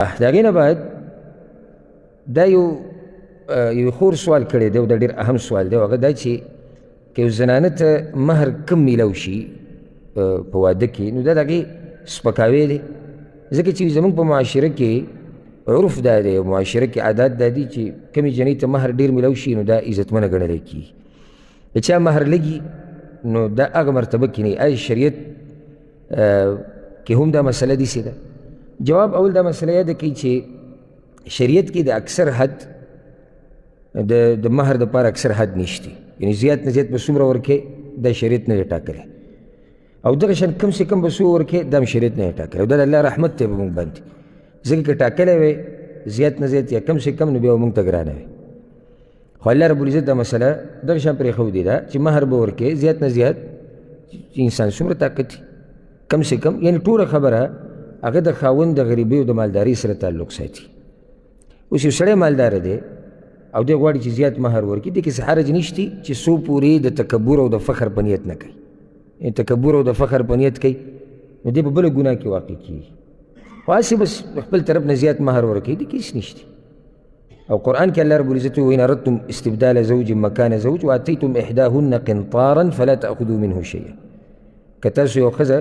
د هغې نه بعد دا یو خور سوال کړی دی او دا ډېر اهم سوال دی او هغه دا چې که یو زنانه ته مهر کم میلاو شي په واده کې نو دا د هغې سپکاوی دی ځکه چې زموږ په معاشره کې عرف دا دی او معاشره کې عادات دا دي چې کمې جنۍ ته مهر ډېر میلاو شي نو دا عزتمنه ګڼلی کېږي د چا مهر لږي نو دا هغه مرتبه کې نه آیا شریعت کې هم دا مسله داسې ده؟ جواب اول دا مسله یاده کوي چې شریعت کې د اکثر حد د مهر دپاره اکثر حد نشته، یعنې زیات نه زیات به څومره ورکوې دا شریعت نه دی ټاکلی او دغه شان کم سے کم به څو ورکوې دا هم شریعت نه دی ټاکلی او دا د الله رحمت دی په موږ باندې، ځکه که ټاکلی وی زیات نه زیات یا کم سے کم نو بیا به موږ ته ګرانه وي. خو الله رب العزت دا مسله دغه شان پرېښودې ده چې مهر به ورکوې زیات نه زیات انسان څومره طاقت وي کم سے کم، یعنې ټوله خبره هغه د خاوند د غریبۍ او د مالدارۍ سره تعلق ساتي. اوس یو سړی مالداره دی او دی غواړي چې زیات مهر ورکړي، دې کې څه حرج نشته چې څو پورې د تکبر او د فخر په نیت نه کوي، یعنې تکبر او د فخر په نیت کوي نو دی په بله ګناه کې واقع کېږي. خو هسې بس خپل طرف نه زیات مهر ورکوي دې کې هېڅ نشته. او قرآن کې الله رب العزت وایي ان اردتم استبدال زوج مکان زوج واتیتم احداهن قنطارا فلا تأخذوا منه شیئا. که تاسو یو ښځه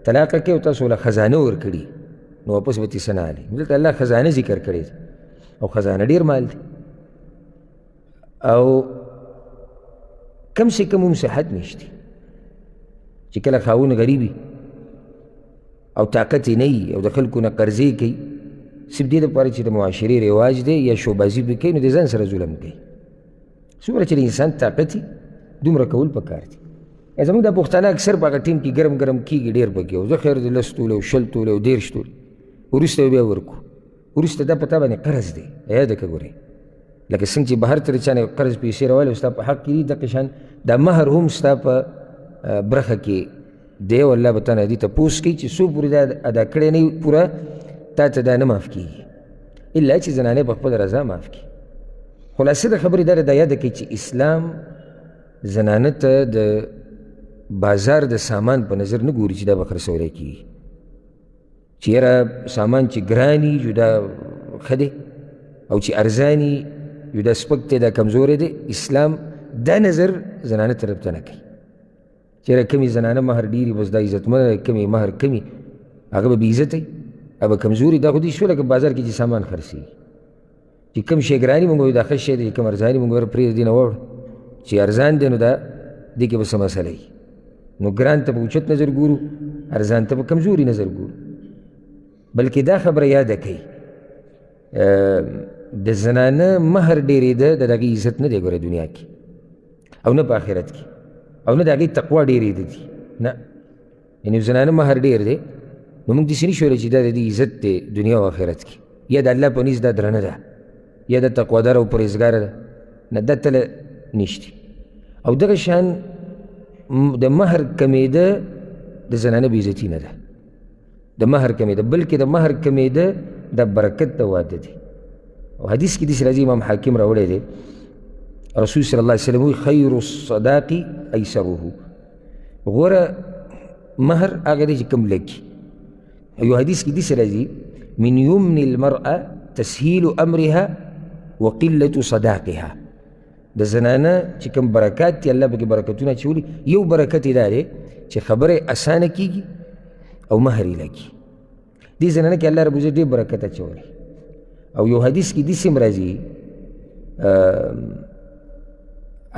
طلاقه کوي او تاسو له خزانه ورکړي نو واپس به ترې څه نه اخلي. دلته الله خزانه ذکر کړی دی او خزانه ډېر مال دی او کم سے کم هم صحت نشته چې کله خاوند غریب وي او طاقت یې نه وي او د خلکو نه قرضې کوي صرف دې دپاره چې د معاشرې رواج دی یا شوبازي پرې کوي نو د ځان سره ظلم کوي. څومره چې د انسان طاقت وي دومره کول پکار دي. زموږ دا پښتانه اکثر په هغه ټیم کې ګرم ګرم کېږي ډېر پکې او زه خیر د 10 تولې او 20 تولې او 30 تولې وروسته بیا ورکو، وروسته دا په تا باندې قرض دی یاده که ګورې لکه څنګه چې بهر ته د چا نه قرض پیسې راوالی او ستا په حق کې دي دقه شان دا مهر هم ستا په برخه کې دی او الله به تا نه دې تپوس کوي چې څو پورې دا ادا کړی نه وي پوره تا ته دا نه معاف کېږي الا چې زنانې په خپله رضا معاف کړي. خلاصه د خبرې دا دا یاده کوي چې اسلام زنانه ته د بازار د سامان په نظر نه ګوري چې دا به خرڅولی کېږي چې یاره سامان چې ګراني یو دا ښه دی او چې ارزاني یو دا سپک دی دا کمزوری دی. اسلام دا نظر زنانه طرف ته نه کوي چې یاره کمې زنانه مهر ډېري بس دا عزتمنه دی، کمې مهر کمي هغه به بې عزته وي هغه به کمزوري. دا خو دې شوه لکه بازار کې چې سامان خرڅېږي چې کم شی ګراني مونږ وایو دا ښه شی دی، کم ارزاني مونږ ور پرېږده دې نه واوړه چې ارزان دی نو دا دې کې به څه مسله وي. نو ګران ته په اوچت نظر ګورو، ارزان ته په کمزوري نظر ګورو. بلکې دا خبره یاده کوي د زنانه مهر ډېرېده د هغې عزت نه دی ګوره دنیا کې او نه په آخرت کې او نه د هغې تقوا ډېرېده دي نه، یعنې زنانه مهر ډېر دی نو موږ داسې نه شو ویلی چې دا د دې عزت دی دنیا او آخرت کې یا د الله په نزد دا درنه ده یا د تقواداره او پرهیزګاره ده نه، دا تله نشته. او دغه شان د مهر کمیده د زنانه بېعزتي نه ده، د مهر کمیده بلکې د مهر کمیده د برکت د واده دی. او حدیث کې داسې راځي امام حاکم راوړی دی رسول صلی الله علیه وسلم وایي خیر الصداق ایسره، غوره مهر هغه دی چې کم لږي. یو حدیث کې داسې راځي من یمن المرأة تسهیل امرها وقلة صداقها، د زنانه چې کوم برکات دي الله پکې برکتونه اچولي یو برکت یې دا دی چې خبره اسانه کېږي او مهر یې لګي. دې زنانه کې الله رب العزت ډېر برکت اچولی. او یو حدیث کې داسې هم راځي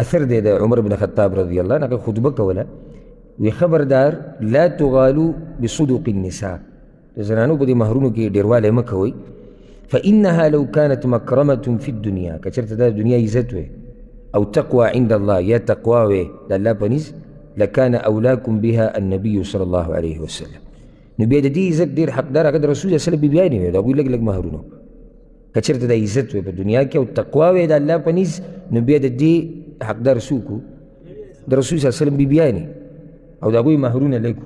اثر دی د عمر بن خطاب رضی الله عنه، هغه خطبه کوله وی خبردار لا تغالو بصدق النساء، د زنانو په دې مهرونو کې ډېروالی مه کوئ فإنها لو كانت مکرمة في الدنيا که چېرته دا د دنیا عزت وی او تقوى عند الله یا تقوى وی د الله په نزد لکان اولاکم بها النبي صلی الله علیه وسلم، نو بیا د دې عزت ډېر حقدار هغه د رسول صلی الله علیه وسلم بیبیانې وی د هغوی لږ لږ مهرونه که چېرته د عزت وی په دنیا کې او تقوا وی د الله په نزد نو بیا د دې حقدار څوک د رسول صلی الله علیه وسلم بیبیانې او د هغوی مهرونه لږ.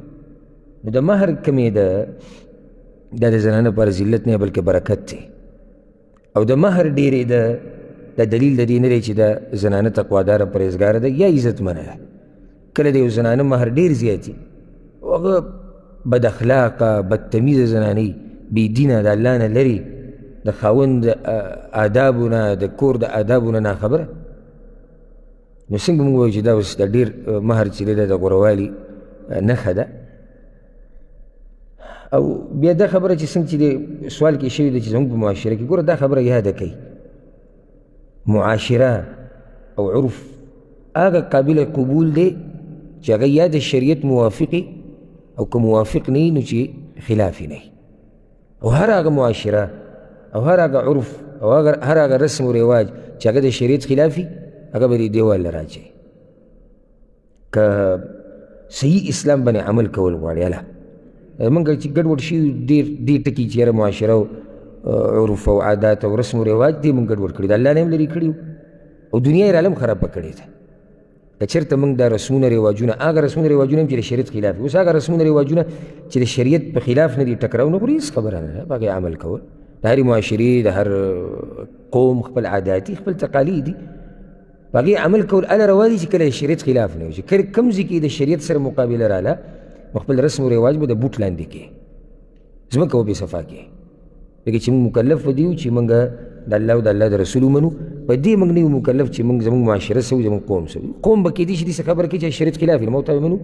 نو د مهر کمېده دا د زنانه لپاره ذلت نه بلکې برکت دی او د مهر ډېرېده دا دلیل د دې نه دی چې دا زنانه تقواداره پرهیزګاره ده یا عزتمنه ده. کله د یو زنانه مهر ډېر زیات وي او هغه بد اخلاقه بدتمیزه زنانه وي بېدینه د الله نه لرې د خاوند د آدابو نه د کور د آدابو نه ناخبره، نو څنګه موږ وایو چې دا اوس د ډېر مهر چې دی د غوروالي نښه ده. او بیا دا خبره چې څنګه چې د سوال کې شوې ده چې زموږ په معاشره کې، ګوره دا خبره یاده کوي، معاشره او عرف هغه قابل قبول دی چې هغه یا د شریعت موافقي او که موافق نه وي نو چې خلافي نه وي، او هر هغه معاشره او هر هغه عرف او هر هغه رسم و رواج چې هغه د شریعت خلافي هغه به دې دیوال له راځي. که صحیح اسلام باندې عمل کول غواړي الله موږ چې ګډوډ شي ډېر دې ټکي چې یاره معاشره او عرف او عادات او رسم و رواج دې موږ ګډوډ کړي، د الله نه هم لرې کړي او دنیا یې عالم خرابه کړې ده. که چېرته موږ دا رسمونه رواجونه هغه رسمونه رواجونه هم چې د شریعت خلاف وي، اوس هغه رسمونه رواجونه چې د شریعت په خلاف نه دي ټکراو، نو هېڅ خبره نه ده، په هغې عمل کول د هرې معاشرې د هر قوم خپل عادات دي خپل تقالید دي، په هغې عمل کول هله روا دي چې کله د شریعت خلاف نه وي، چې کوم ځای کې د شریعت سره مقابله راله نو خپل رسم و رواج به د بوټ لاندې کې ځمکه به صفا کې، لکه چې موږ مکلف به دي چې موږ د الله او د الله د رسول ومنو، په دې موږ نه یو مکلف چې موږ زموږ معاشره څه وي زموږ قوم څه وي. قوم به کېدای شي داسې خبره کوي چې شریعت خلاف وي نو موږ ورته ومنو،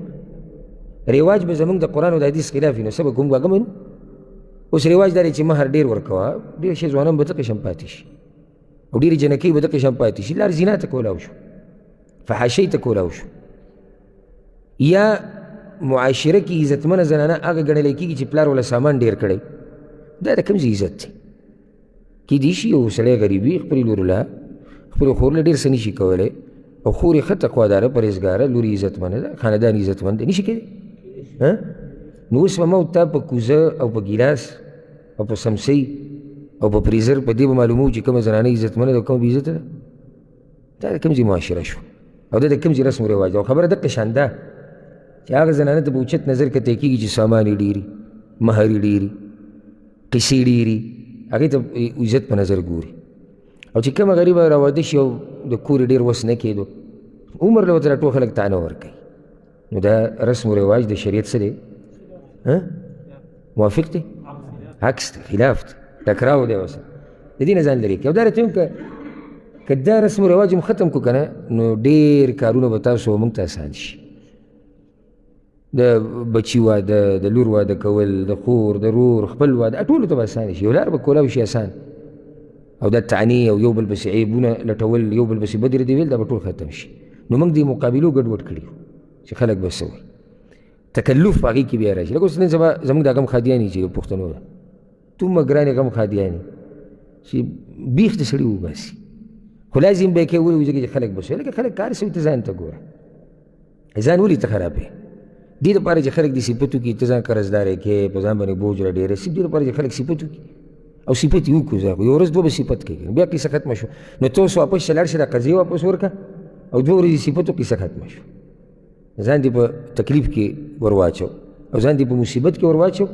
رواج به زموږ د قرآن او د حدیث خلاف وي نو څه به کوم هغه منو. اوس رواج دا دی چې مهر ډېر ورکوه، ډېر ښه ځوانان به دغه قسم پاتې شي او ډېرې جنکۍ به دغه قسم پاتې شي، لار زنا ته کولاو شو، فحاشۍ ته کولاو شو. یا معاشره کې عزتمنه زنانه هغه ګڼلی کېږي چې پلار وله سامان ډېر کړی، دا د کوم ځای عزت دی؟ کېدای شي یو سړی غریب وي، خپلې لور له خپلې خور له ډېر څه نشي کولی او خور یې ښه تقواداره پرهېزګاره، لور یې عزتمنه ده، خاندان عزتمند دی، نشي کېدی. نو اوس به ما تا په کوزه او په ګیلاس او په سمسۍ او په فریزر په دې به معلوموو چې کومه زنانه عزتمنه ده او کومه بېعزته ده. دا د کوم ځای معاشره شو او دا د کوم ځای رسم و رواج ده. او خبره دقه شان ده چې هغه زنانه ته په اوچت نظر کتل کېږي چې سامان یې ډېري، مهر یې ډېري، قصې ډېري، هغې ته عزت په نظر ګوري. او چې کومه غریبه راواده شي او د کور یې ډېر وس نه کېدو عمر له ورته ټول خلک تانه ورکوي، نو دا رسم و رواج د شریعت څه دی؟ موافق دی؟ عکس دی، خلاف دی، ټکراو دی ورسره، د دې نه ځان لرې کړي. او دا راته وایم که دا رسم و رواج هم ختم کړو که نه نو ډېر کارونه به تاسو موږ ته اسان شي. د بچي واده، د لور واده کول، د خور، د رور، خپل واده، ټولو ته به اسانه شي، یو لار به کولاو شي اسان. او دا تعنې او یو بل پسې عیبونه لټول، یو بل پسې بدې ردې ویل، دا به ټول ختم شي. نو موږ دې مقابلو ګډوډ کړي چې خلک به څه وایي، تکلف په هغې کې بیا راشي. لکه اوس نن سبا زموږ دا غم خادیانې چې د پښتنو ده، دومره ګرانې غم خادیانې چې بیخ د سړي وباسي، خو لازم به یې کوې ولې ځکه چې خلک به څه وایي. لکه خلک کار څه وي ته ځان ته ګوره، ځان ولې ته خرابوې؟ دې دپاره چې خلک دې صفتو کې ته ځان قرضداری کوې، په ځان باندې بوج را ډېره سي، دې دپاره چې خلک صفت وکړي او صفت یې وکړو. یو ورځ دوه به صفت کوي، بیا قصه ختمه شو. نو ته اوس واپس شه لاړ شه دا قضیې واپس ورکړه او دوه ورځې صفت وکړو، قصه ختمه شو. ځان دې په تکلیف کې ور واچو او ځان دې په مصیبت کې ور واچو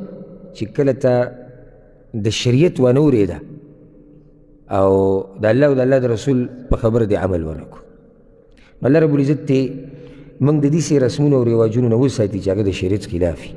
چې کله ته د شریعت ونه اورېده او د الله او د الله د رسول په خبره دې عمل ونه کړو. الله رب العزت دې موږ د دې رسمونو او رواجونو نه وساتي چې هغه د شریعت خلاف وي.